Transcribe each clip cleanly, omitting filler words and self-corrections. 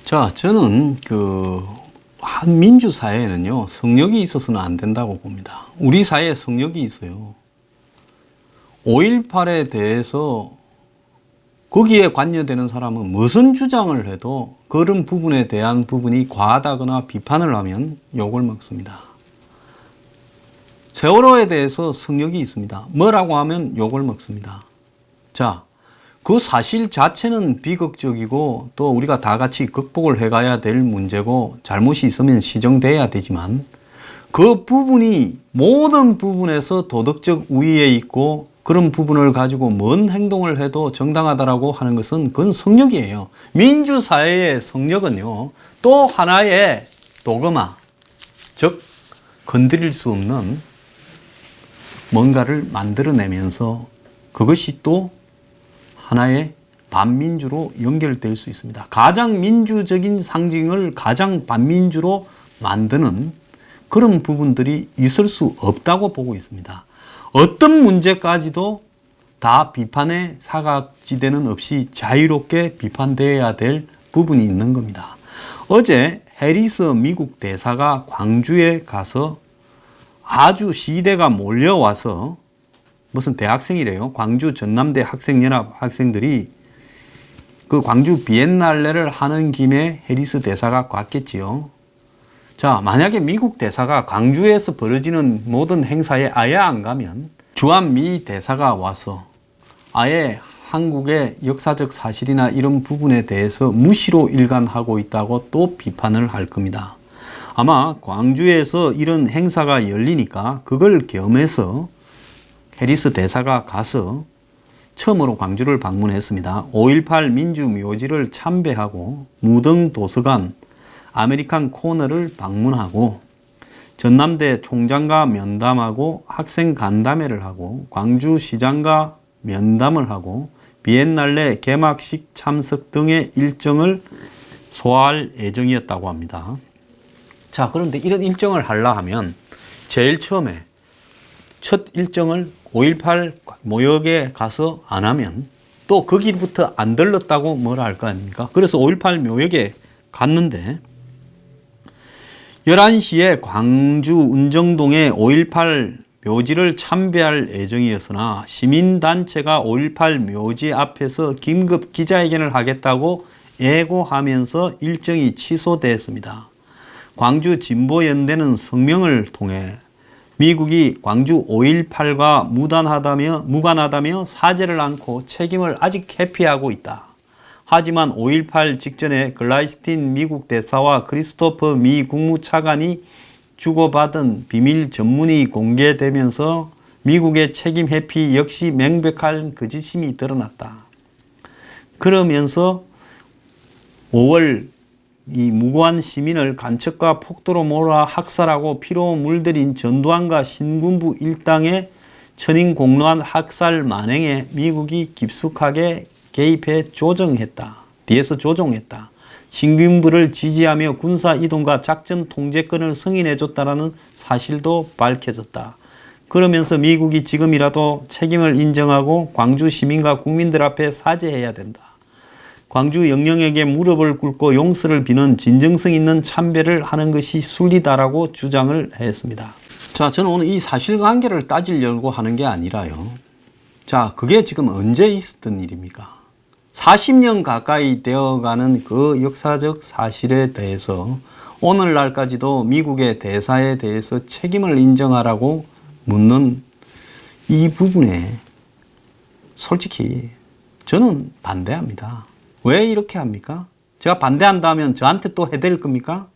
자, 저는 한 민주 사회에는요, 성역이 있어서는 안 된다고 봅니다. 우리 사회에 성역이 있어요. 5.18에 대해서 거기에 관여되는 사람은 무슨 주장을 해도 그런 부분에 대한 부분이 과하다거나 비판을 하면 욕을 먹습니다. 세월호에 대해서 성역이 있습니다. 뭐라고 하면 욕을 먹습니다. 자, 그 사실 자체는 비극적이고 또 우리가 다 같이 극복을 해가야 될 문제고 잘못이 있으면 시정돼야 되지만 그 부분이 모든 부분에서 도덕적 우위에 있고 그런 부분을 가지고 뭔 행동을 해도 정당하다라고 하는 것은 그건 성역이에요. 민주사회의 성역은요, 또 하나의 도그마, 즉 건드릴 수 없는 뭔가를 만들어내면서 그것이 또 하나의 반민주로 연결될 수 있습니다. 가장 민주적인 상징을 가장 반민주로 만드는 그런 부분들이 있을 수 없다고 보고 있습니다. 어떤 문제까지도 다 비판의 사각지대는 없이 자유롭게 비판되어야 될 부분이 있는 겁니다. 어제 해리스 미국 대사가 광주에 가서 아주 시대가 몰려와서 무슨 대학생이래요. 광주 전남대 학생연합 학생들이 그 광주 비엔날레를 하는 김에 해리스 대사가 갔겠지요. 자, 만약에 미국 대사가 광주에서 벌어지는 모든 행사에 아예 안 가면 주한 미 대사가 와서 아예 한국의 역사적 사실이나 이런 부분에 대해서 무시로 일관하고 있다고 또 비판을 할 겁니다. 아마 광주에서 이런 행사가 열리니까 그걸 겸해서 해리스 대사가 가서 처음으로 광주를 방문했습니다. 5.18 민주묘지를 참배하고 무등 도서관, 아메리칸 코너를 방문하고 전남대 총장과 면담하고 학생 간담회를 하고 광주시장과 면담을 하고 비엔날레 개막식 참석 등의 일정을 소화할 예정이었다고 합니다. 자, 그런데 이런 일정을 하려 하면 제일 처음에 첫 일정을 5.18 모욕에 가서 안 하면 또 거기부터 안 들렀다고 뭐라 할 거 아닙니까? 그래서 5.18 묘역에 갔는데 11시에 광주 운정동에 5.18 묘지를 참배할 예정이었으나 시민단체가 5.18 묘지 앞에서 긴급 기자회견을 하겠다고 예고하면서 일정이 취소되었습니다. 광주 진보연대는 성명을 통해 미국이 광주 5.18과 무관하다며 사죄를 않고 책임을 아직 회피하고 있다. 하지만 5.18 직전에 글라이스틴 미국 대사와 크리스토퍼 미 국무차관이 주고받은 비밀 전문이 공개되면서 미국의 책임 회피 역시 명백한 거짓임이 드러났다. 그러면서 5월 이 무고한 시민을 간첩과 폭도로 몰아 학살하고 피로 물들인 전두환과 신군부 일당의 천인공노한 학살 만행에 미국이 깊숙하게 개입해 조정했다. 뒤에서 조종했다. 신군부를 지지하며 군사 이동과 작전 통제권을 승인해줬다라는 사실도 밝혀졌다. 그러면서 미국이 지금이라도 책임을 인정하고 광주 시민과 국민들 앞에 사죄해야 된다. 광주 영령에게 무릎을 꿇고 용서를 비는 진정성 있는 참배를 하는 것이 순리다라고 주장을 했습니다. 자, 저는 오늘 이 사실관계를 따지려고 하는 게 아니라요. 자, 그게 지금 언제 있었던 일입니까? 40년 가까이 되어가는 그 역사적 사실에 대해서 오늘날까지도 미국의 대사에 대해서 책임을 인정하라고 묻는 이 부분에 솔직히 저는 반대합니다. 왜 이렇게 합니까? 제가 반대한다면 저한테 또 해댈 겁니까?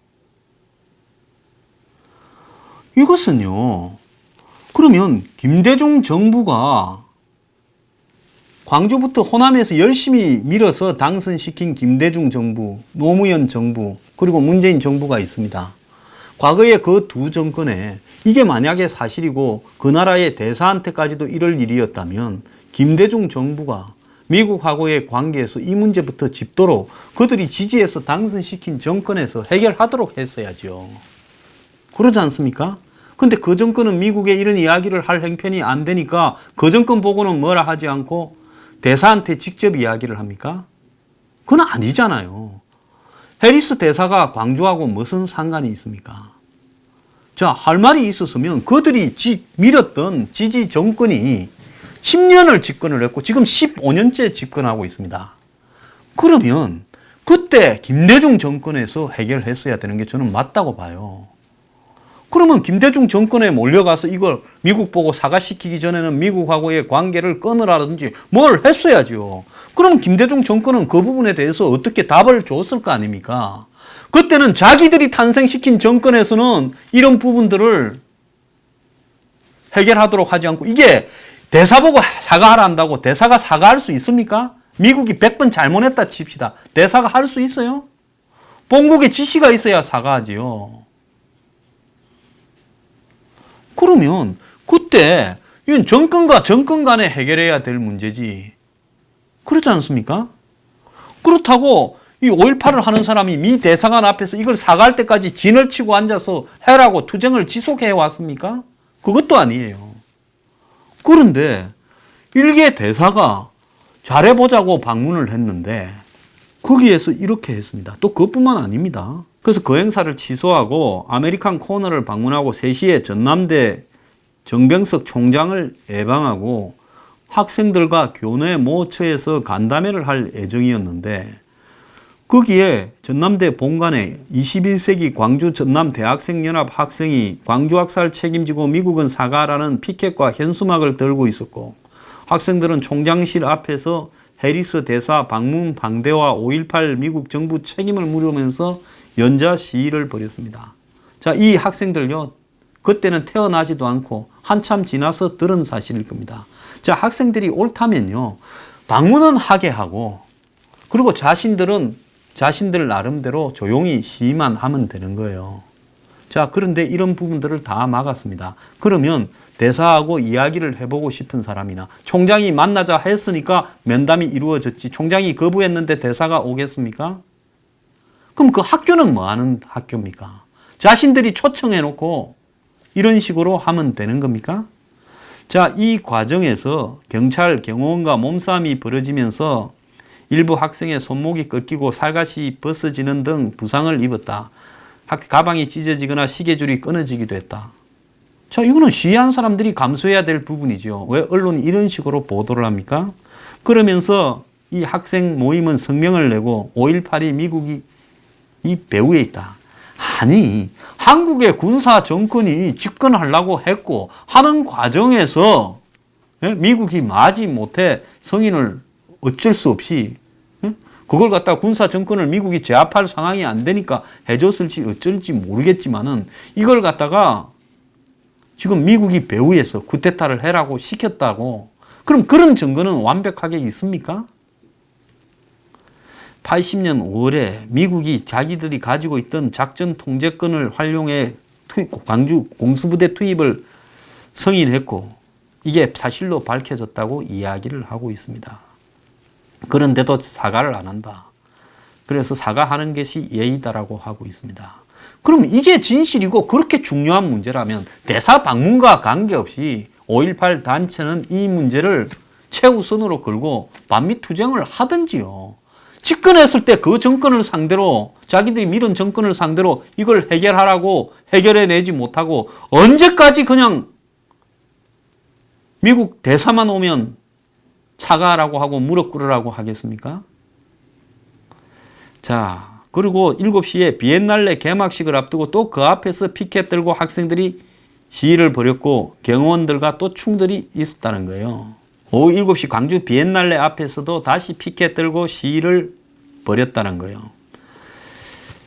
이것은요, 그러면 김대중 정부가 광주부터 호남에서 열심히 밀어서 당선시킨 김대중 정부, 노무현 정부, 그리고 문재인 정부가 있습니다. 과거에 그 두 정권에 이게 만약에 사실이고 그 나라의 대사한테까지도 이럴 일이었다면 김대중 정부가 미국하고의 관계에서 이 문제부터 짚도록 그들이 지지해서 당선시킨 정권에서 해결하도록 했어야죠. 그러지 않습니까? 근데 그 정권은 미국에 이런 이야기를 할 형편이 안 되니까 그 정권 보고는 뭐라 하지 않고 대사한테 직접 이야기를 합니까? 그건 아니잖아요. 해리스 대사가 광주하고 무슨 상관이 있습니까? 자, 할 말이 있었으면 그들이 밀었던 지지 정권이 10년을 집권을 했고 지금 15년째 집권하고 있습니다. 그러면 그때 김대중 정권에서 해결했어야 되는 게 저는 맞다고 봐요. 그러면 김대중 정권에 몰려가서 이걸 미국 보고 사과시키기 전에는 미국하고의 관계를 끊으라든지 뭘 했어야죠. 그럼 김대중 정권은 그 부분에 대해서 어떻게 답을 줬을 거 아닙니까? 그때는 자기들이 탄생시킨 정권에서는 이런 부분들을 해결하도록 하지 않고 이게 대사 보고 사과하라 한다고 대사가 사과할 수 있습니까? 미국이 100번 잘못했다 칩시다. 대사가 할 수 있어요? 본국에 지시가 있어야 사과하지요. 그러면 그때 이건 정권과 정권 간에 해결해야 될 문제지. 그렇지 않습니까? 그렇다고 이 5.18을 하는 사람이 미 대사관 앞에서 이걸 사과할 때까지 진을 치고 앉아서 해라고 투쟁을 지속해 왔습니까? 그것도 아니에요. 그런데 일개 대사가 잘해보자고 방문을 했는데 거기에서 이렇게 했습니다. 또 그것뿐만 아닙니다. 그래서 그 행사를 취소하고 아메리칸 코너를 방문하고 3시에 전남대 정병석 총장을 예방하고 학생들과 교내 모처에서 간담회를 할 예정이었는데 거기에 전남대 본관에 21세기 광주 전남 대학생연합 학생이 광주 학살 책임지고 미국은 사과라는 피켓과 현수막을 들고 있었고 학생들은 총장실 앞에서 해리스 대사 방문 방대와 5.18 미국 정부 책임을 물으면서 연자 시위를 벌였습니다. 자, 이 학생들요, 그때는 태어나지도 않고 한참 지나서 들은 사실일 겁니다. 자, 학생들이 옳다면요, 방문은 하게 하고, 그리고 자신들 나름대로 조용히 시위만 하면 되는 거예요. 자, 그런데 이런 부분들을 다 막았습니다. 그러면 대사하고 이야기를 해보고 싶은 사람이나 총장이 만나자 했으니까 면담이 이루어졌지 총장이 거부했는데 대사가 오겠습니까? 그럼 그 학교는 뭐 하는 학교입니까? 자신들이 초청해놓고 이런 식으로 하면 되는 겁니까? 자, 이 과정에서 경찰, 경호원과 몸싸움이 벌어지면서 일부 학생의 손목이 꺾이고 살갗이 벗어지는 등 부상을 입었다. 가방이 찢어지거나 시계줄이 끊어지기도 했다. 자, 이거는 시위한 사람들이 감수해야 될 부분이죠. 왜 언론이 이런 식으로 보도를 합니까? 그러면서 이 학생 모임은 성명을 내고 5.18이 미국이 이 배후에 있다. 아니, 한국의 군사 정권이 집권하려고 했고 하는 과정에서 미국이 마지 못해 성인을 어쩔 수 없이 그걸 갖다가 군사 정권을 미국이 제압할 상황이 안 되니까 해줬을지 어쩔지 모르겠지만은 이걸 갖다가 지금 미국이 배후에서 쿠데타를 해라고 시켰다고. 그럼 그런 증거는 완벽하게 있습니까? 80년 5월에 미국이 자기들이 가지고 있던 작전 통제권을 활용해 광주 공수부대 투입을 승인했고 이게 사실로 밝혀졌다고 이야기를 하고 있습니다. 그런데도 사과를 안 한다. 그래서 사과하는 것이 예의다라고 하고 있습니다. 그럼 이게 진실이고 그렇게 중요한 문제라면 대사 방문과 관계없이 5.18 단체는 이 문제를 최우선으로 걸고 반미 투쟁을 하든지요. 집권했을 때 그 정권을 상대로 자기들이 밀은 정권을 상대로 이걸 해결하라고 해결해내지 못하고 언제까지 그냥 미국 대사만 오면 사과하라고 하고 무릎 꿇으라고 하겠습니까? 자, 그리고 7시에 비엔날레 개막식을 앞두고 또 그 앞에서 피켓 들고 학생들이 시위를 벌였고 경호원들과 또 충돌이 있었다는 거예요. 오후 7시 광주 비엔날레 앞에서도 다시 피켓 들고 시위를 벌였다는 거예요.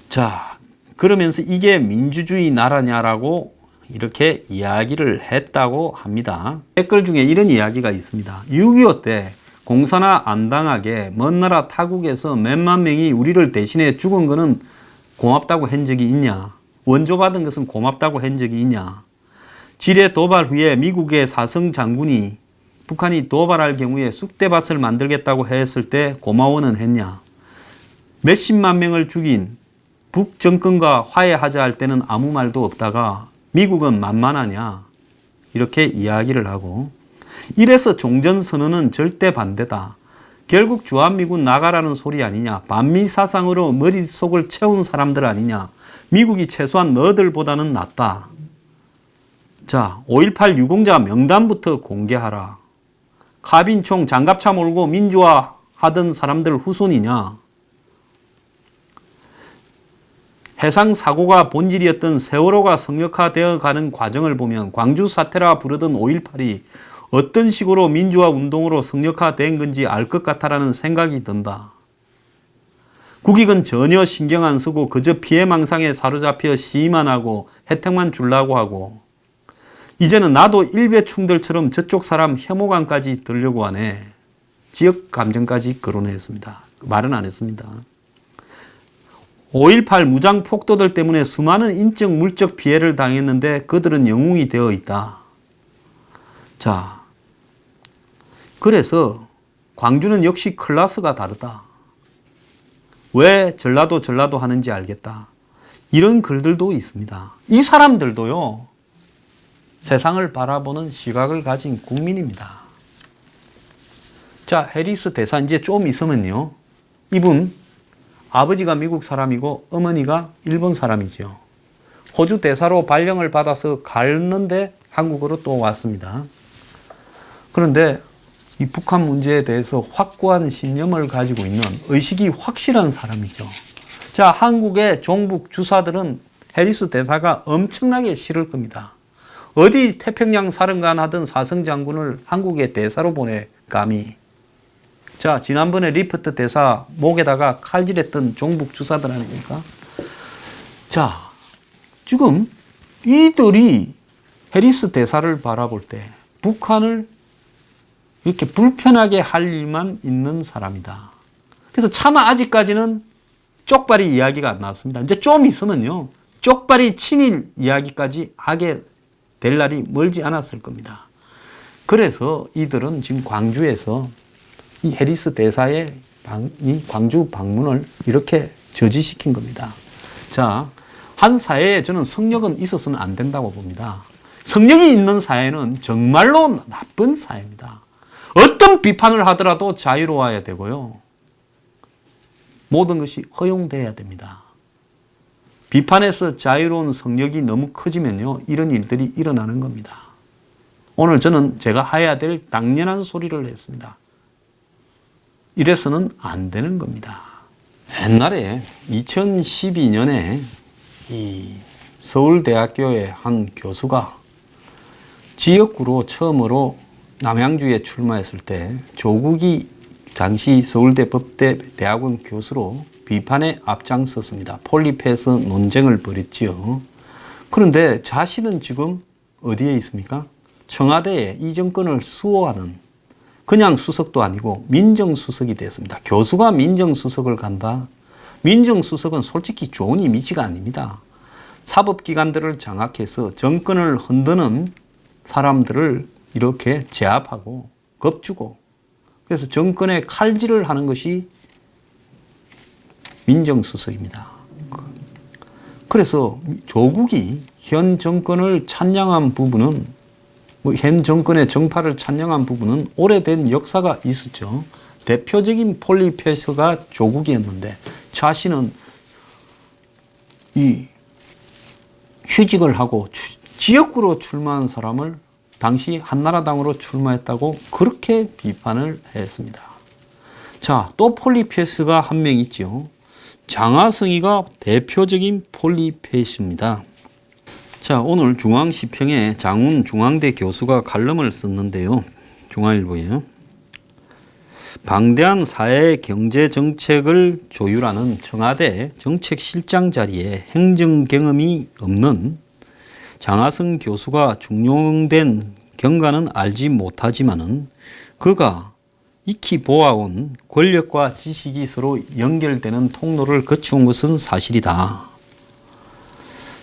자, 그러면서 이게 민주주의 나라냐라고 이렇게 이야기를 했다고 합니다. 댓글 중에 이런 이야기가 있습니다. 6.25 때 공사나 안 당하게 먼 나라 타국에서 몇만 명이 우리를 대신해 죽은 거는 고맙다고 한 적이 있냐? 원조받은 것은 고맙다고 한 적이 있냐? 지뢰 도발 후에 미국의 사성 장군이 북한이 도발할 경우에 쑥대밭을 만들겠다고 했을 때 고마워는 했냐? 몇십만 명을 죽인 북정권과 화해하자 할 때는 아무 말도 없다가 미국은 만만하냐? 이렇게 이야기를 하고 이래서 종전선언은 절대 반대다. 결국 주한미군 나가라는 소리 아니냐. 반미 사상으로 머릿속을 채운 사람들 아니냐. 미국이 최소한 너희들보다는 낫다. 자, 5.18 유공자 명단부터 공개하라. 카빈총 장갑차 몰고 민주화 하던 사람들 후손이냐. 해상 사고가 본질이었던 세월호가 성역화되어 가는 과정을 보면 광주 사태라 부르던 5.18이 어떤 식으로 민주화 운동으로 성역화된 건지 알 것 같다라는 생각이 든다. 국익은 전혀 신경 안 쓰고 그저 피해망상에 사로잡혀 시위만 하고 혜택만 주려고 하고 이제는 나도 일베충들처럼 저쪽 사람 혐오감까지 들려고 하네. 지역 감정까지 거론했습니다. 말은 안 했습니다. 5.18 무장 폭도들 때문에 수많은 인적 물적 피해를 당했는데 그들은 영웅이 되어 있다. 자, 그래서 광주는 역시 클래스가 다르다. 왜 전라도 하는지 알겠다. 이런 글들도 있습니다. 이 사람들도요, 세상을 바라보는 시각을 가진 국민입니다. 자, 해리스 대사 이제 좀 있으면요, 이분 아버지가 미국 사람이고 어머니가 일본 사람이죠. 호주 대사로 발령을 받아서 갔는데 한국으로 또 왔습니다. 그런데 이 북한 문제에 대해서 확고한 신념을 가지고 있는 의식이 확실한 사람이죠. 자, 한국의 종북 주사들은 해리스 대사가 엄청나게 싫을 겁니다. 어디 태평양 사령관 하던 사성장군을 한국의 대사로 보내 감히. 자, 지난번에 리프트 대사 목에다가 칼질했던 종북 주사들 아닙니까? 자, 지금 이들이 해리스 대사를 바라볼 때 북한을 이렇게 불편하게 할 일만 있는 사람이다. 그래서 차마 아직까지는 쪽발이 이야기가 안 나왔습니다. 이제 좀 있으면요, 쪽발이 친일 이야기까지 하게 될 날이 멀지 않았을 겁니다. 그래서 이들은 지금 광주에서 이 해리스 대사의 이 광주 방문을 이렇게 저지시킨 겁니다. 자, 한 사회에 저는 성역은 있어서는 안 된다고 봅니다. 성역이 있는 사회는 정말로 나쁜 사회입니다. 어떤 비판을 하더라도 자유로워야 되고요. 모든 것이 허용돼야 됩니다. 비판에서 자유로운 성역이 너무 커지면요, 이런 일들이 일어나는 겁니다. 오늘 저는 제가 해야 될 당연한 소리를 했습니다. 이래서는 안 되는 겁니다. 옛날에 2012년에 이 서울대학교의 한 교수가 지역구로 처음으로 남양주에 출마했을 때 조국이 당시 서울대 법대 대학원 교수로 비판에 앞장섰습니다. 폴리페스 논쟁을 벌였지요. 그런데 자신은 지금 어디에 있습니까? 청와대에 이 정권을 수호하는 그냥 수석도 아니고 민정수석이 됐습니다. 교수가 민정수석을 간다? 민정수석은 솔직히 좋은 이미지가 아닙니다. 사법기관들을 장악해서 정권을 흔드는 사람들을 이렇게 제압하고 겁주고 그래서 정권에 칼질을 하는 것이 민정수석입니다. 그래서 조국이 현 정권을 찬양한 부분은 현 정권의 정파를 찬양한 부분은 오래된 역사가 있었죠. 대표적인 폴리페스가 조국이었는데 자신은 이 휴직을 하고 지역구로 출마한 사람을 당시 한나라당으로 출마했다고 그렇게 비판을 했습니다. 자, 또 폴리페스가 한 명 있죠. 장하성이가 대표적인 폴리페스입니다. 자, 오늘 중앙시평에 장훈 중앙대 교수가 칼럼을 썼는데요. 중앙일보에요. 방대한 사회 경제 정책을 조율하는 청와대 정책실장 자리에 행정 경험이 없는 장하성 교수가 중용된 경과는 알지 못하지만은 그가 익히 보아온 권력과 지식이 서로 연결되는 통로를 거쳐온 것은 사실이다.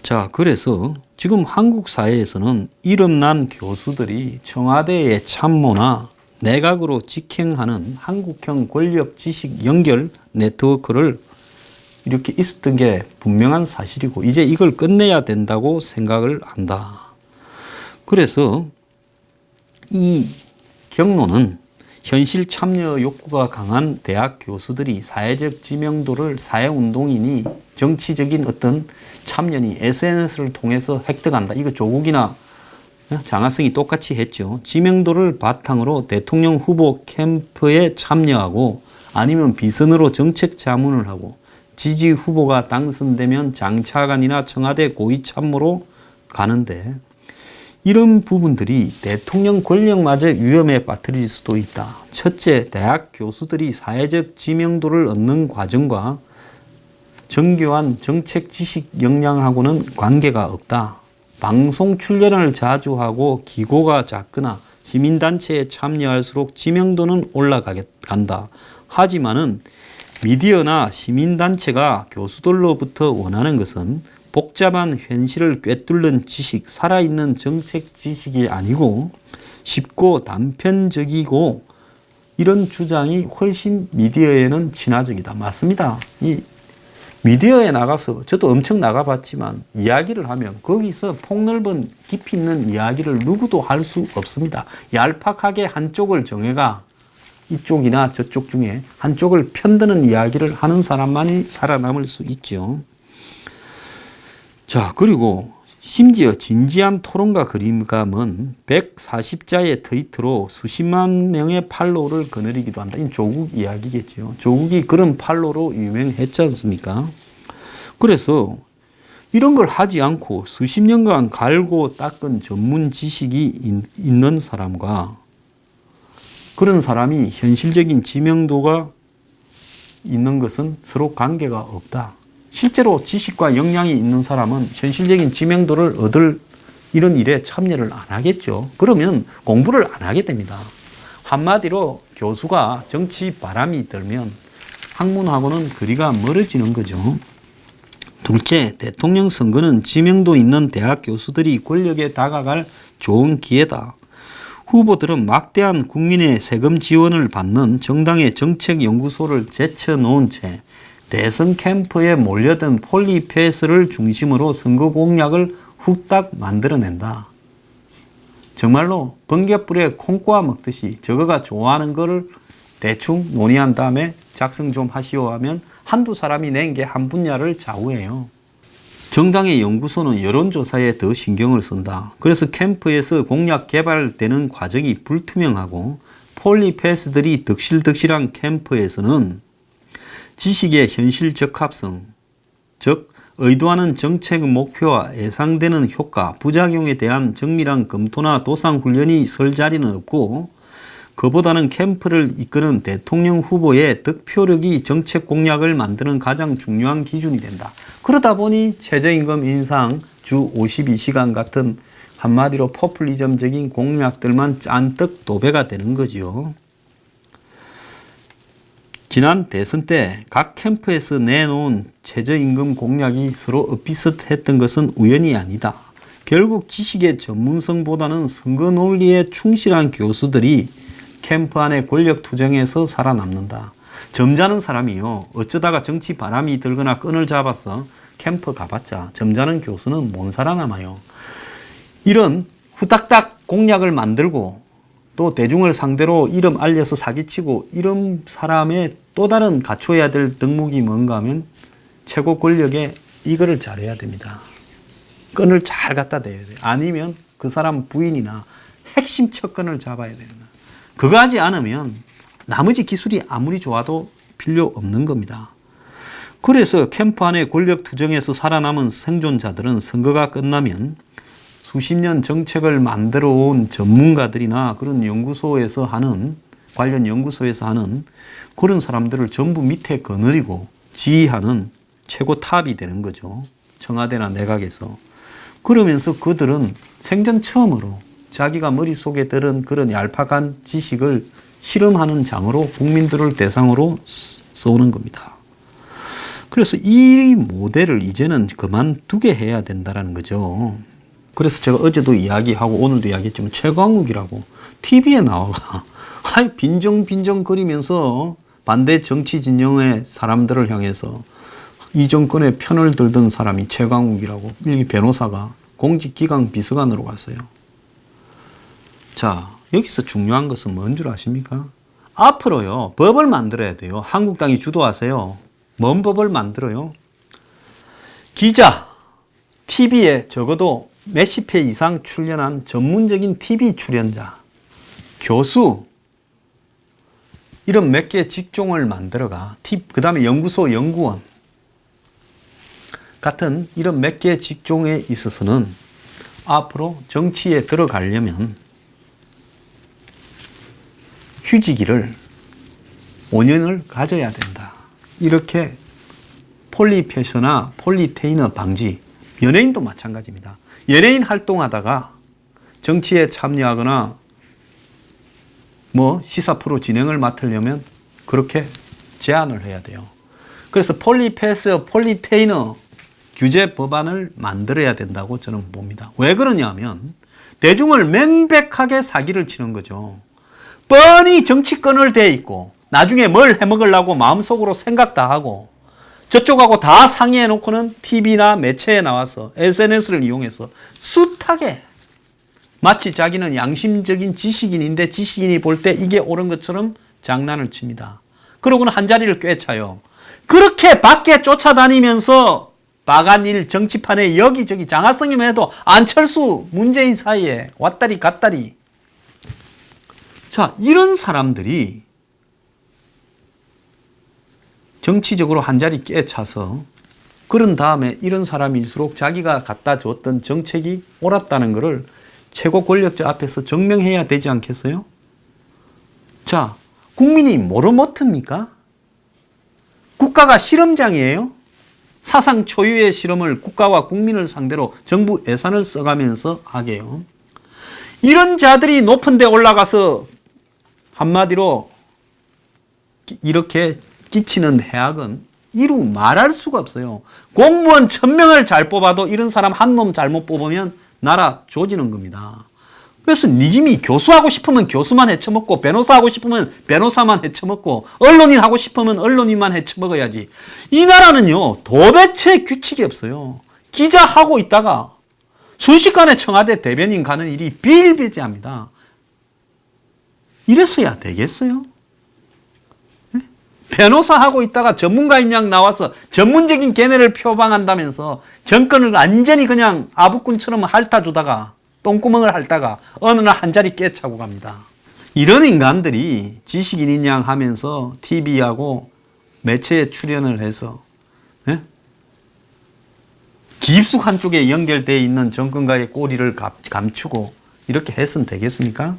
자, 그래서 지금 한국 사회에서는 이름난 교수들이 청와대의 참모나 내각으로 직행하는 한국형 권력 지식 연결 네트워크를 이렇게 있었던 게 분명한 사실이고 이제 이걸 끝내야 된다고 생각을 한다. 그래서 이 경로는 현실 참여 욕구가 강한 대학 교수들이 사회적 지명도를 사회운동인이 정치적인 어떤 참여니 SNS를 통해서 획득한다. 이거 조국이나 장하성이 똑같이 했죠. 지명도를 바탕으로 대통령 후보 캠프에 참여하고 아니면 비선으로 정책 자문을 하고 지지 후보가 당선되면 장차관이나 청와대 고위 참모로 가는데 이런 부분들이 대통령 권력마저 위험에 빠뜨릴 수도 있다. 첫째, 대학 교수들이 사회적 지명도를 얻는 과정과 정교한 정책 지식 역량하고는 관계가 없다. 방송 출연을 자주 하고 기고가 작거나 시민단체에 참여할수록 지명도는 올라간다. 하지만은 미디어나 시민단체가 교수들로부터 원하는 것은 복잡한 현실을 꿰뚫는 지식, 살아있는 정책 지식이 아니고 쉽고 단편적이고 이런 주장이 훨씬 미디어에는 친화적이다. 맞습니다. 이 미디어에 나가서 저도 엄청 나가봤지만 이야기를 하면 거기서 폭넓은 깊이 있는 이야기를 누구도 할 수 없습니다. 얄팍하게 한쪽을 정해가 이쪽이나 저쪽 중에 한쪽을 편드는 이야기를 하는 사람만이 살아남을 수 있죠. 자, 그리고 심지어 진지한 토론과 그림감은 140자의 트위터로 수십만 명의 팔로우를 거느리기도 한다. 이 조국 이야기겠죠. 조국이 그런 팔로우로 유명했지 않습니까? 그래서 이런 걸 하지 않고 수십 년간 갈고 닦은 전문 지식이 있는 사람과 그런 사람이 현실적인 지명도가 있는 것은 서로 관계가 없다. 실제로 지식과 역량이 있는 사람은 현실적인 지명도를 얻을 이런 일에 참여를 안 하겠죠. 그러면 공부를 안 하게 됩니다. 한마디로 교수가 정치 바람이 들면 학문하고는 거리가 멀어지는 거죠. 둘째, 대통령 선거는 지명도 있는 대학 교수들이 권력에 다가갈 좋은 기회다. 후보들은 막대한 국민의 세금 지원을 받는 정당의 정책연구소를 제쳐놓은 채 대선 캠프에 몰려든 폴리페스를 중심으로 선거 공약을 후딱 만들어낸다. 정말로 번갯불에 콩꼬아 먹듯이 저거가 좋아하는 거를 대충 논의한 다음에 작성 좀 하시오 하면 한두 사람이 낸 게 한 분야를 좌우해요. 정당의 연구소는 여론조사에 더 신경을 쓴다. 그래서 캠프에서 공약 개발되는 과정이 불투명하고 폴리페스들이 득실득실한 캠프에서는 지식의 현실 적합성, 즉 의도하는 정책 목표와 예상되는 효과, 부작용에 대한 정밀한 검토나 도상 훈련이 설 자리는 없고 그보다는 캠프를 이끄는 대통령 후보의 득표력이 정책 공약을 만드는 가장 중요한 기준이 된다. 그러다 보니 최저임금 인상, 주 52시간 같은 한마디로 포퓰리즘적인 공약들만 잔뜩 도배가 되는 거죠. 지난 대선 때 각 캠프에서 내놓은 최저임금 공약이 서로 엇비슷했던 것은 우연이 아니다. 결국 지식의 전문성보다는 선거 논리에 충실한 교수들이 캠프 안의 권력 투쟁에서 살아남는다. 점잖은 사람이요. 어쩌다가 정치 바람이 들거나 끈을 잡아서 캠프 가봤자 점잖은 교수는 못 살아남아요. 이런 후딱딱 공약을 만들고 또 대중을 상대로 이름 알려서 사기치고 이런 사람의 또 다른 갖춰야 될 덕목이 뭔가 하면 최고 권력에 이거를 잘해야 됩니다. 끈을 잘 갖다 대야 돼요. 아니면 그 사람 부인이나 핵심 척건을 잡아야 되는 거예요. 그거 하지 않으면 나머지 기술이 아무리 좋아도 필요 없는 겁니다. 그래서 캠프 안의 권력 투쟁에서 살아남은 생존자들은 선거가 끝나면 수십 년 정책을 만들어 온 전문가들이나 그런 연구소에서 하는 관련 연구소에서 하는 그런 사람들을 전부 밑에 거느리고 지휘하는 최고 탑이 되는 거죠. 청와대나 내각에서. 그러면서 그들은 생전 처음으로 자기가 머릿속에 들은 그런 얄팍한 지식을 실험하는 장으로 국민들을 대상으로 써오는 겁니다. 그래서 이 모델을 이제는 그만두게 해야 된다는 거죠. 그래서 제가 어제도 이야기하고 오늘도 이야기했지만 최광욱이라고 TV에 나와가 빈정거리면서 반대 정치 진영의 사람들을 향해서 이 정권의 편을 들던 사람이 최광욱이라고 일기 변호사가 공직기강 비서관으로 갔어요. 자, 여기서 중요한 것은 뭔 줄 아십니까? 앞으로요, 법을 만들어야 돼요. 한국당이 주도하세요. 뭔 법을 만들어요? 기자, TV에 적어도 몇십 회 이상 출연한 전문적인 TV 출연자, 교수, 이런 몇 개 직종을 만들어가, 그 다음에 연구소, 연구원 같은 이런 몇 개 직종에 있어서는 앞으로 정치에 들어가려면 휴직일을 5년을 가져야 된다. 이렇게 폴리페셔나 폴리테이너 방지, 연예인도 마찬가지입니다. 연예인 활동하다가 정치에 참여하거나 시사 프로 진행을 맡으려면 그렇게 제한을 해야 돼요. 그래서 폴리페셔, 폴리테이너 규제 법안을 만들어야 된다고 저는 봅니다. 왜 그러냐면 대중을 명백하게 사기를 치는 거죠. 뻔히 정치권을 대 있고 나중에 뭘 해먹으려고 마음속으로 생각 다 하고 저쪽하고 다 상의해 놓고는 TV나 매체에 나와서 SNS를 이용해서 숱하게 마치 자기는 양심적인 지식인인데 지식인이 볼 때 이게 옳은 것처럼 장난을 칩니다. 그러고는 한 자리를 꿰차요. 그렇게 밖에 쫓아다니면서 바간일 정치판에 여기저기 장하성이면 해도 안철수, 문재인 사이에 왔다리 갔다리. 자, 이런 사람들이 정치적으로 한 자리 꿰차서 그런 다음에 이런 사람일수록 자기가 갖다 줬던 정책이 옳았다는 것을 최고 권력자 앞에서 증명해야 되지 않겠어요? 자, 국민이 뭐로 못합니까? 국가가 실험장이에요? 사상 초유의 실험을 국가와 국민을 상대로 정부 예산을 써가면서 하게요. 이런 자들이 높은 데 올라가서 한마디로 이렇게 끼치는 해악은 이루 말할 수가 없어요. 공무원 1000명을 잘 뽑아도 이런 사람 한 놈 잘못 뽑으면 나라 조지는 겁니다. 그래서 니김이 교수하고 싶으면 교수만 헤쳐먹고 변호사하고 싶으면 변호사만 헤쳐먹고 언론인 하고 싶으면 언론인만 헤쳐먹어야지. 이 나라는요, 도대체 규칙이 없어요. 기자하고 있다가 순식간에 청와대 대변인 가는 일이 비일비재합니다. 이랬어야 되겠어요? 변호사하고 있다가 전문가인 양 나와서 전문적인 견해를 표방한다면서 정권을 완전히 그냥 아부꾼처럼 핥아주다가 똥구멍을 핥다가 어느 날 한 자리 깨차고 갑니다. 이런 인간들이 지식인인 양 하면서 TV하고 매체에 출연을 해서 깊숙한 쪽에 연결되어 있는 정권과의 꼬리를 감추고 이렇게 해서는 되겠습니까?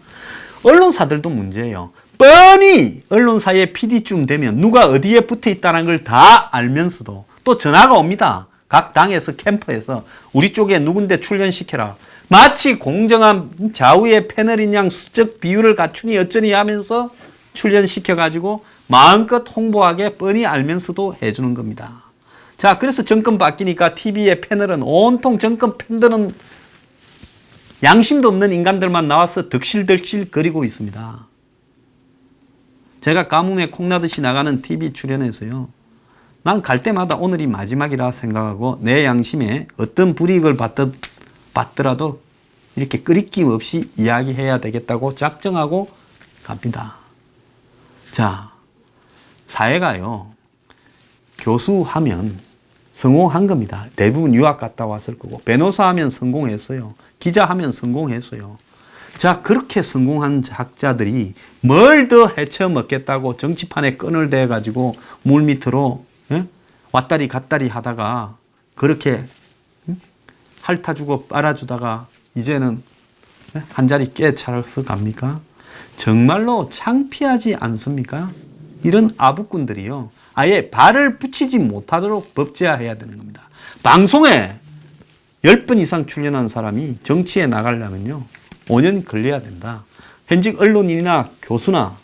언론사들도 문제예요. 뻔히 언론사에 PD쯤 되면 누가 어디에 붙어 있다는 걸 다 알면서도 또 전화가 옵니다. 각 당에서 캠프에서 우리 쪽에 누군데 출연시켜라. 마치 공정한 좌우의 패널인 양 수적 비율을 갖추니 어쩌니 하면서 출연시켜가지고 마음껏 홍보하게 뻔히 알면서도 해주는 겁니다. 자, 그래서 정권 바뀌니까 TV의 패널은 온통 정권 팬들은 양심도 없는 인간들만 나와서 득실득실 거리고 있습니다. 제가 가뭄에 콩나듯이 나가는 TV 출연해서요, 난 갈 때마다 오늘이 마지막이라 생각하고 내 양심에 어떤 불이익을 받더라도 이렇게 끄리낌 없이 이야기해야 되겠다고 작정하고 갑니다. 자, 사회가요, 교수하면 성공한 겁니다. 대부분 유학 갔다 왔을 거고, 변호사하면 성공했어요. 기자하면 성공했어요. 자, 그렇게 성공한 학자들이 뭘 더 헤쳐먹겠다고 정치판에 끈을 대가지고 물밑으로 왔다리 갔다리 하다가 그렇게 핥아주고 빨아주다가 이제는 한 자리 깨차려서 갑니까? 정말로 창피하지 않습니까? 이런 아부꾼들이요, 아예 발을 붙이지 못하도록 법제화해야 되는 겁니다. 방송에 10번 이상 출연한 사람이 정치에 나가려면요 5년 걸려야 된다. 현직 언론인이나 교수나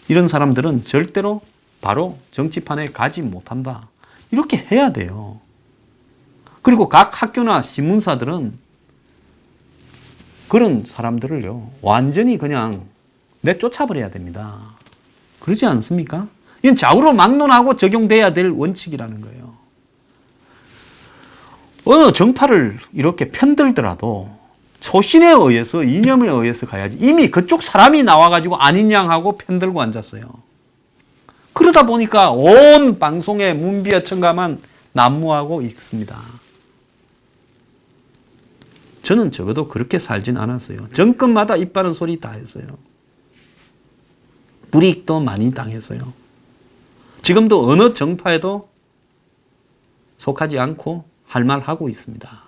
이런 사람들은 절대로 바로 정치판에 가지 못한다. 이렇게 해야 돼요. 그리고 각 학교나 신문사들은 그런 사람들을요 완전히 그냥 내쫓아버려야 됩니다. 그러지 않습니까? 이건 좌우로 막론하고 적용돼야 될 원칙이라는 거예요. 어느 정파를 이렇게 편들더라도 초신에 의해서, 이념에 의해서 가야지. 이미 그쪽 사람이 나와가지고 아닌 양하고 편들고 앉았어요. 그러다 보니까 온 방송에 문비어천가만 난무하고 있습니다. 저는 적어도 그렇게 살진 않았어요. 정권마다 입 바른 소리 다 했어요. 불이익도 많이 당했어요. 지금도 어느 정파에도 속하지 않고 할 말 하고 있습니다.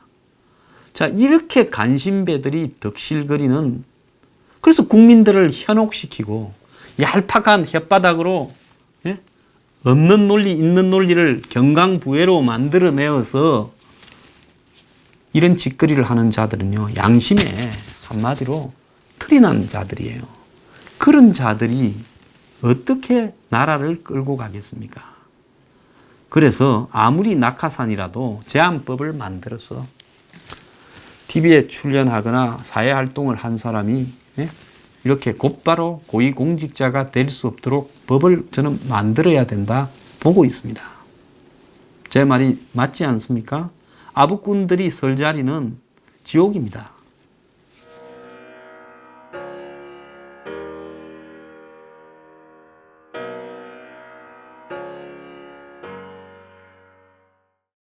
자, 이렇게 간신배들이 덕실거리는, 그래서 국민들을 현혹시키고 얄팍한 혓바닥으로, 예? 없는 논리, 있는 논리를 경강부회로 만들어내어서 이런 짓거리를 하는 자들은요, 양심에 한마디로 틀이 난 자들이에요. 그런 자들이 어떻게 나라를 끌고 가겠습니까? 그래서 아무리 낙하산이라도 제한법을 만들어서 TV에 출연하거나 사회활동을 한 사람이, 예? 이렇게 곧바로 고위공직자가 될 수 없도록 법을 저는 만들어야 된다 보고 있습니다. 제 말이 맞지 않습니까? 아부꾼들이 설 자리는 지옥입니다.